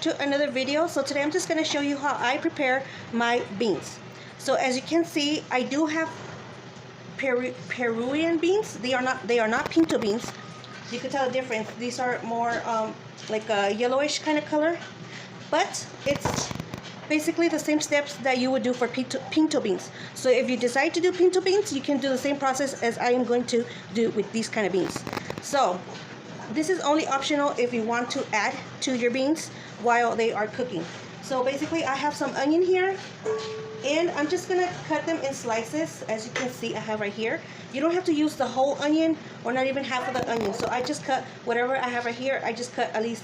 to another video. So today I'm just going to show you how I prepare my beans. So as you can see, I do have Peruvian beans. They are not pinto beans. You can tell the difference. These are more like a yellowish kind of color, but it's basically the same steps that you would do for pinto beans. So if you decide to do pinto beans, you can do the same process as I am going to do with these kind of beans. So this is only optional if you want to add to your beans while they are cooking. So basically I have some onion here, and I'm just gonna cut them in slices. As you can see, I have right here. You don't have to use the whole onion or not even half of the onion. So I just cut whatever I have right here. I just cut at least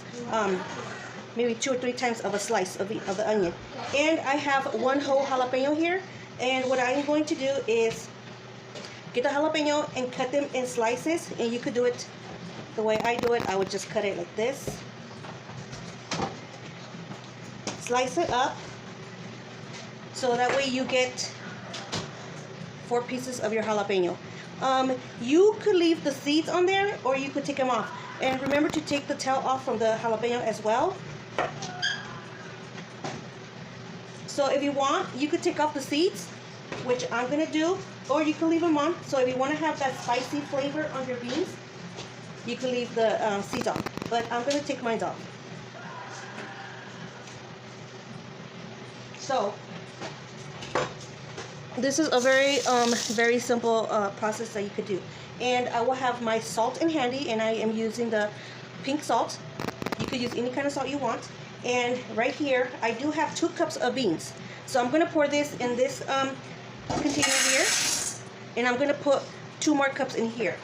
maybe 2 or 3 times of a slice of the onion. And I have one whole jalapeno here. And what I'm going to do is get the jalapeno and cut them in slices. And you could do it the way I do it. I would just cut it like this. Slice it up. So that way you get 4 pieces of your jalapeno. You could leave the seeds on there, or you could take them off. And remember to take the tail off from the jalapeno as well. So if you want, you could take off the seeds, which I'm going to do, or you can leave them on. So if you want to have that spicy flavor on your beans, you can leave the seeds on. But I'm going to take mine off. So this is a very simple process that you could do. And I will have my salt in handy, and I am using the pink salt. You could use any kind of salt you want. And right here, I do have 2 cups of beans. So I'm going to pour this in this container here, and I'm going to put 2 more cups in here.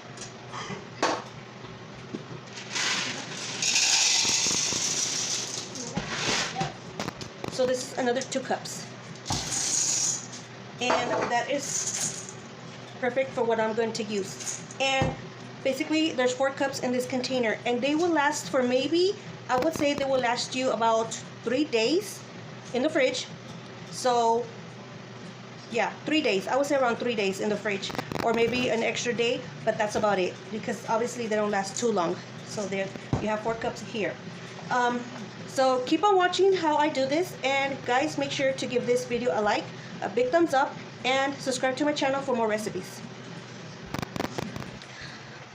So this is another 2 cups. And that is perfect for what I'm going to use. And basically there's 4 cups in this container, and they will last for maybe, I would say they will last you about 3 days in the fridge. So yeah, 3 days. I would say around 3 days in the fridge, or maybe an extra day, but that's about it, because obviously they don't last too long. So there you have 4 cups here. So keep on watching how I do this, and guys, make sure to give this video a like, a big thumbs up, and subscribe to my channel for more recipes.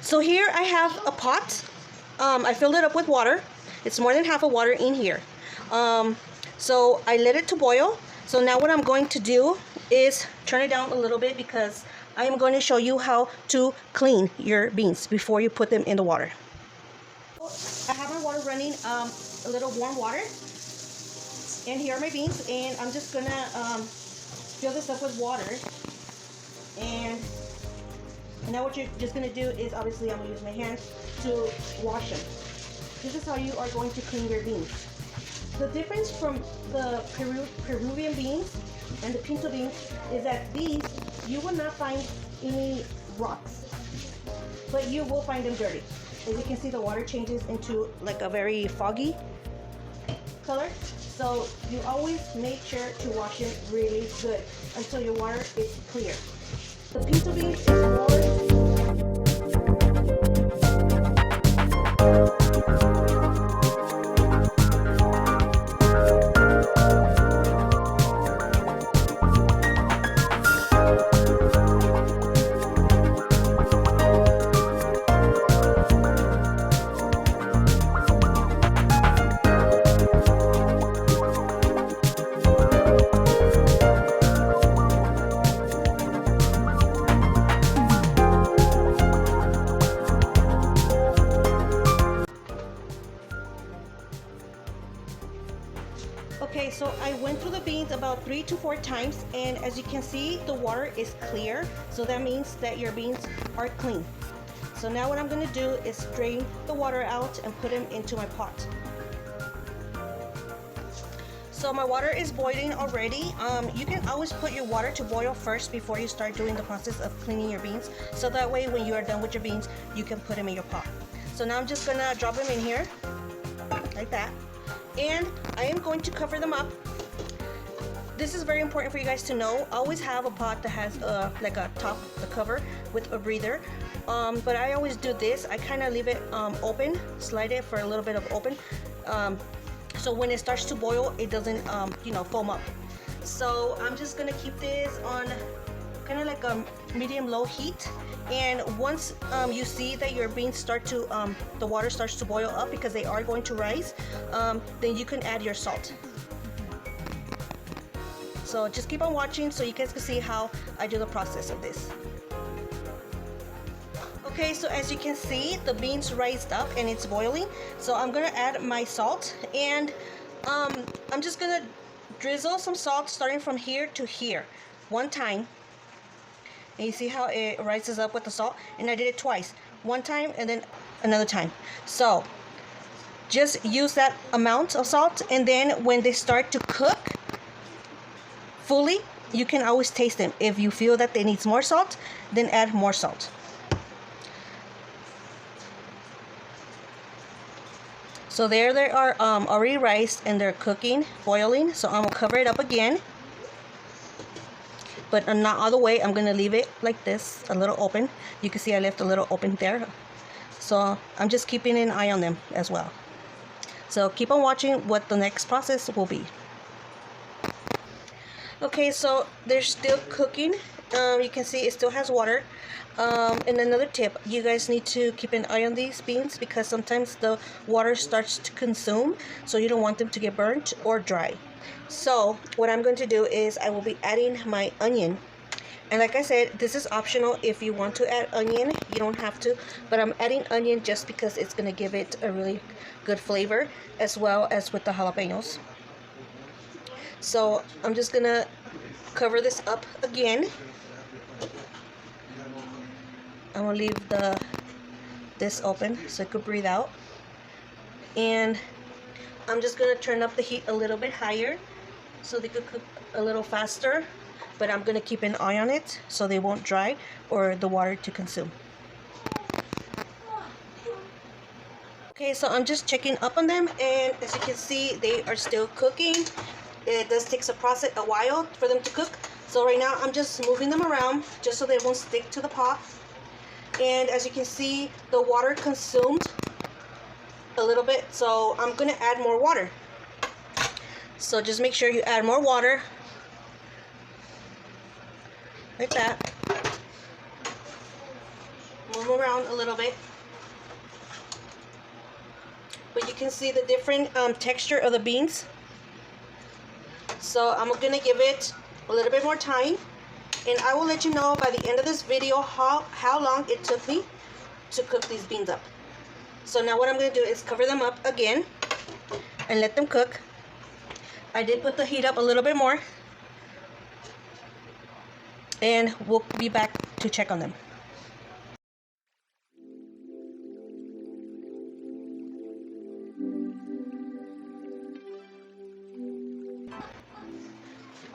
So here I have a pot. I filled it up with water. It's more than half of water in here. So I let it to boil. So now what I'm going to do is turn it down a little bit, because I am going to show you how to clean your beans before you put them in the water. I have my water running, a little warm water, and here are my beans, and I'm just gonna fill this up with water. And now what you're just gonna do is, obviously I'm gonna use my hands to wash them. This is how you are going to clean your beans. The difference from the Peruvian beans and the pinto beans is that these, you will not find any rocks, but you will find them dirty. As you can see, the water changes into like a very foggy color. So you always make sure to wash it really good until your water is clear. The pinto beans is more... Okay, so I went through the beans about 3 to 4 times, and as you can see, the water is clear. So that means that your beans are clean. So now what I'm going to do is drain the water out and put them into my pot. So my water is boiling already. You can always put your water to boil first before you start doing the process of cleaning your beans. So that way when you are done with your beans, you can put them in your pot. So now I'm just going to drop them in here like that. And I am going to cover them up. This is very important for you guys to know. Always have a pot that has like a top, the cover with a breather. But I always do this. I kind of leave it open, slide it for a little bit of open. so when it starts to boil, it doesn't foam up. So I'm just gonna keep this on kind of like a medium low heat, and once you see that your beans start to the water starts to boil up, because they are going to rise, then you can add your salt. So just keep on watching so you guys can see how I do the process of this. Okay, so as you can see, the beans raised up and it's boiling. So I'm gonna add my salt, and I'm just gonna drizzle some salt starting from here to here one time. And you see how it rises up with the salt? And I did it twice. One time and then another time. So just use that amount of salt, and then when they start to cook fully, you can always taste them. If you feel that they need more salt, then add more salt. So there they are already raised and they're cooking, boiling. So I'm gonna cover it up again, but not all the way. I'm gonna leave it like this, a little open. You can see I left a little open there. So I'm just keeping an eye on them as well. So keep on watching what the next process will be. Okay, so they're still cooking. You can see it still has water. And another tip, you guys need to keep an eye on these beans, because sometimes the water starts to consume, so you don't want them to get burnt or dry. So what I'm going to do is I will be adding my onion. And like I said, this is optional. If you want to add onion, you don't have to, but I'm adding onion just because it's going to give it a really good flavor, as well as with the jalapenos. So I'm just going to cover this up again. I'm gonna leave this open so it could breathe out, and I'm just gonna turn up the heat a little bit higher so they could cook a little faster, but I'm gonna keep an eye on it so they won't dry or the water to consume. Okay, so I'm just checking up on them, and as you can see, they are still cooking. It does take a while for them to cook, so right now I'm just moving them around just so they won't stick to the pot. And as you can see, the water consumed a little bit, so I'm gonna add more water. So just make sure you add more water, like that. Move around a little bit, but you can see the different texture of the beans. So I'm gonna give it a little bit more time, and I will let you know by the end of this video how long it took me to cook these beans up. So now what I'm going to do is cover them up again and let them cook. I did put the heat up a little bit more, and we'll be back to check on them.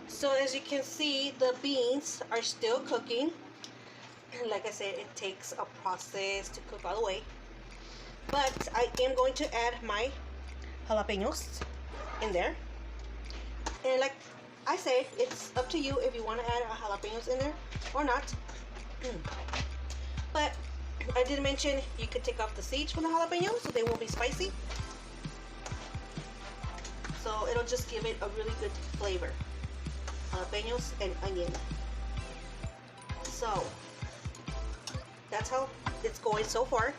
So as you can see, the beans are still cooking. And like I said, it takes a process to cook all the way. But I am going to add my jalapenos in there. And like I said, it's up to you if you want to add jalapenos in there or not. But I did mention you could take off the seeds from the jalapenos so they won't be spicy. So it'll just give it a really good flavor. Jalapenos and onion. So that's how it's going so far.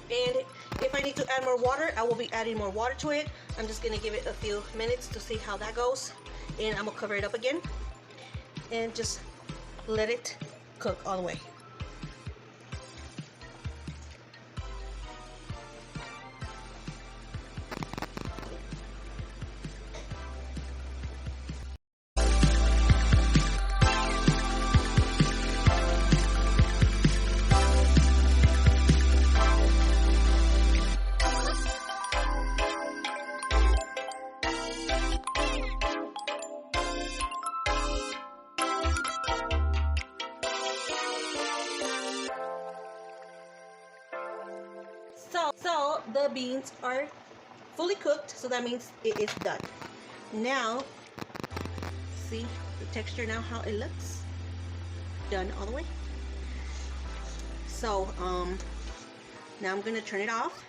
And if I need to add more water, I will be adding more water to it. I'm just gonna give it a few minutes to see how that goes, and I'm gonna cover it up again and just let it cook all the way. So the beans are fully cooked, so that means it is done. Now, see the texture now, how it looks? Done all the way. So now I'm gonna turn it off.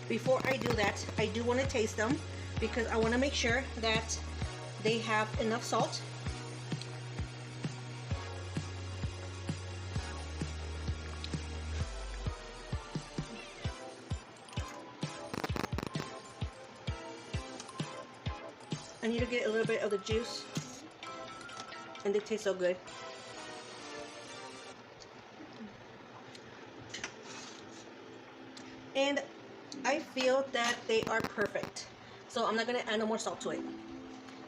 before I do that, I do want to taste them because I want to make sure that they have enough salt. I need to get a little bit of the juice, and they taste so good. And I feel that they are perfect, so I'm not gonna add no more salt to it.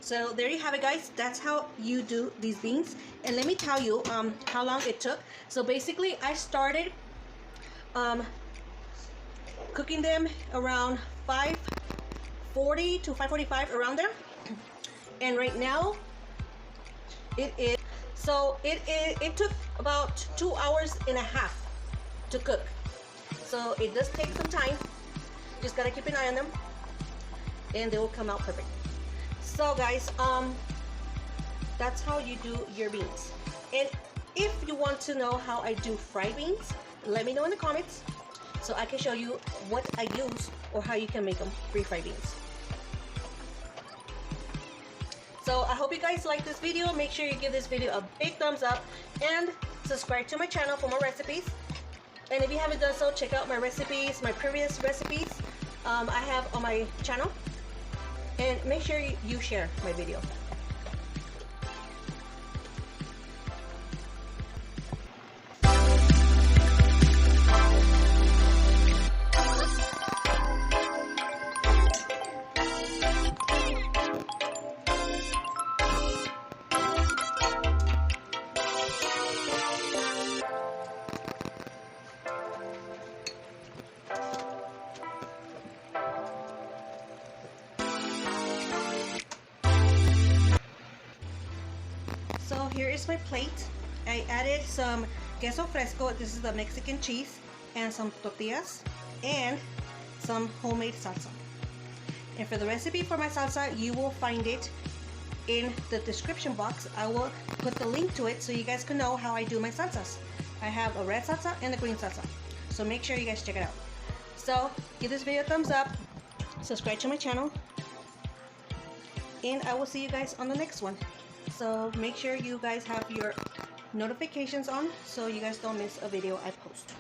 So there you have it, guys. That's how you do these beans. And let me tell you how long it took. So basically I started cooking them around 5:40 to 5:45, around there. And right now it took about 2 hours and a half to cook. So it does take some time. Just gotta keep an eye on them, and they will come out perfect. So guys, that's how you do your beans. And if you want to know how I do fried beans, let me know in the comments so I can show you what I use or how you can make them refried beans. So I hope you guys like this video. Make sure you give this video a big thumbs up and subscribe to my channel for more recipes. And if you haven't done so, check out my recipes, my previous recipes I have on my channel. And make sure you share my video. So here is my plate. I added some queso fresco, this is the Mexican cheese, and some tortillas, and some homemade salsa. And for the recipe for my salsa, you will find it in the description box. I will put the link to it so you guys can know how I do my salsas. I have a red salsa and a green salsa, so make sure you guys check it out. So give this video a thumbs up, subscribe to my channel, and I will see you guys on the next one. So make sure you guys have your notifications on so you guys don't miss a video I post.